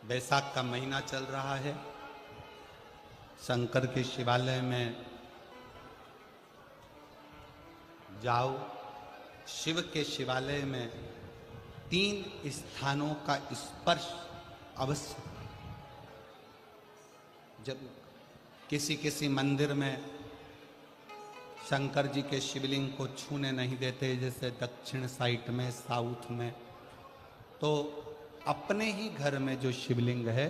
बैसाख का महीना चल रहा है। शंकर के शिवालय में जाओ। शिव के शिवालय में 3 स्थानों का स्पर्श अवश्य। जब किसी किसी मंदिर में शंकर जी के शिवलिंग को छूने नहीं देते, जैसे दक्षिण साइड में, साउथ में, तो अपने ही घर में जो शिवलिंग है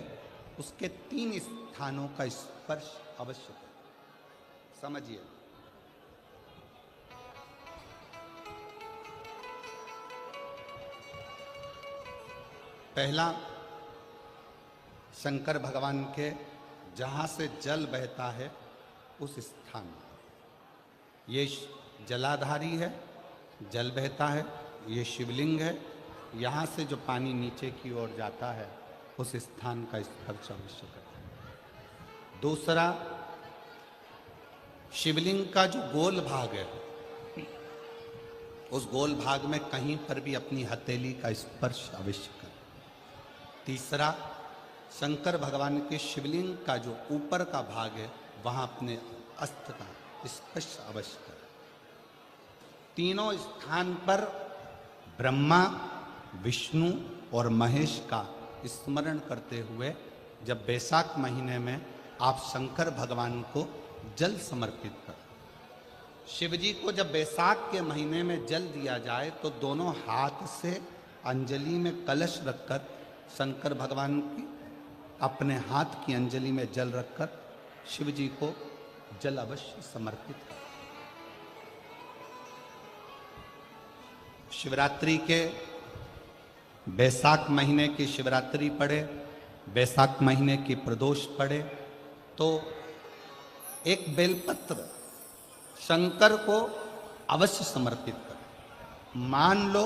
उसके 3 स्थानों का स्पर्श अवश्य करें। समझिए, पहला शंकर भगवान के जहां से जल बहता है उस स्थान में, ये जलाधारी है, जल बहता है, ये शिवलिंग है। यहाँ से जो पानी नीचे की ओर जाता है उस स्थान का स्पर्श अवश्य करें। दूसरा, शिवलिंग का जो गोल भाग है उस गोल भाग में कहीं पर भी अपनी हथेली का स्पर्श अवश्य करें। तीसरा, शंकर भगवान के शिवलिंग का जो ऊपर का भाग है वहां अपने अस्त्र का स्पर्श अवश्य करें। तीनों स्थान पर ब्रह्मा, विष्णु और महेश का स्मरण करते हुए जब बैसाख महीने में आप शंकर भगवान को जल समर्पित करें। शिव जी को जब बैसाख के महीने में जल दिया जाए तो दोनों हाथ से अंजलि में कलश रखकर शंकर भगवान की अपने हाथ की अंजलि में जल रखकर शिव जी को जल अवश्य समर्पित करें। शिवरात्रि के बैसाख महीने की शिवरात्रि पड़े, बैसाख महीने की प्रदोष पड़े तो एक बेलपत्र शंकर को अवश्य समर्पित करें। मान लो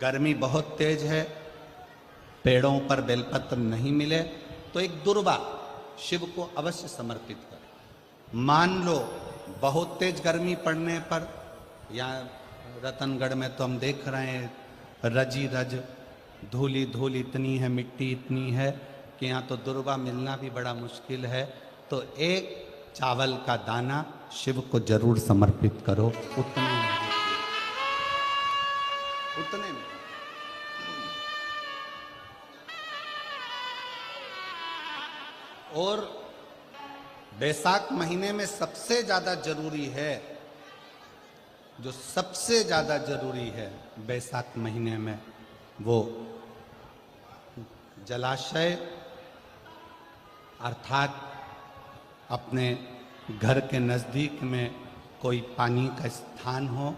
गर्मी बहुत तेज है, पेड़ों पर बेलपत्र नहीं मिले तो एक दुर्वा शिव को अवश्य समर्पित करें। मान लो बहुत तेज गर्मी पड़ने पर, यहाँ रतनगढ़ में तो हम देख रहे हैं रजी रज, धूली धूल इतनी है, मिट्टी इतनी है कि यहाँ तो दुर्वा मिलना भी बड़ा मुश्किल है, तो एक चावल का दाना शिव को जरूर समर्पित करो। उतने में और बैसाख महीने में सबसे ज्यादा जरूरी है, जो सबसे ज्यादा जरूरी है बैसाख महीने में, वो जलाशय अर्थात अपने घर के नज़दीक में कोई पानी का स्थान हो,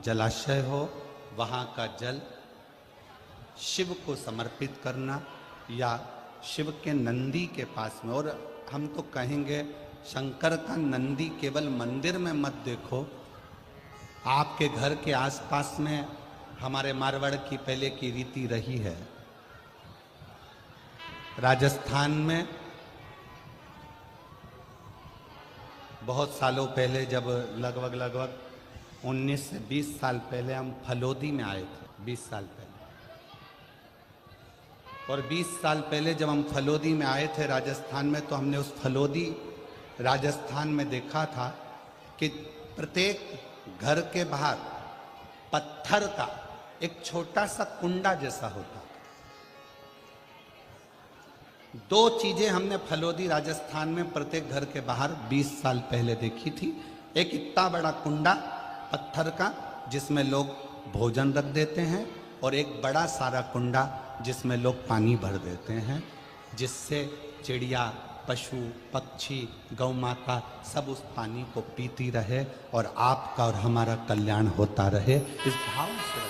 जलाशय हो, वहाँ का जल शिव को समर्पित करना, या शिव के नंदी के पास में। और हम तो कहेंगे शंकर का नंदी केवल मंदिर में मत देखो, आपके घर के आसपास में हमारे मारवाड़ की पहले की रीति रही है। राजस्थान में बहुत सालों पहले, जब लगभग 19 से 20 साल पहले हम फलोदी में आए थे, 20 साल पहले, और 20 साल पहले जब हम फलोदी में आए थे राजस्थान में, तो हमने उस फलोदी राजस्थान में देखा था कि प्रत्येक घर के बाहर पत्थर का एक छोटा सा कुंडा जैसा होता। 2 चीजें हमने फलोदी राजस्थान में प्रत्येक घर के बाहर 20 साल पहले देखी थी। एक इतना बड़ा कुंडा पत्थर का जिसमें लोग भोजन रख देते हैं, और एक बड़ा सारा कुंडा जिसमें लोग पानी भर देते हैं, जिससे चिड़िया, पशु, पक्षी, गौ माता सब उस पानी को पीती रहे और आपका और हमारा कल्याण होता रहे। इस भाव से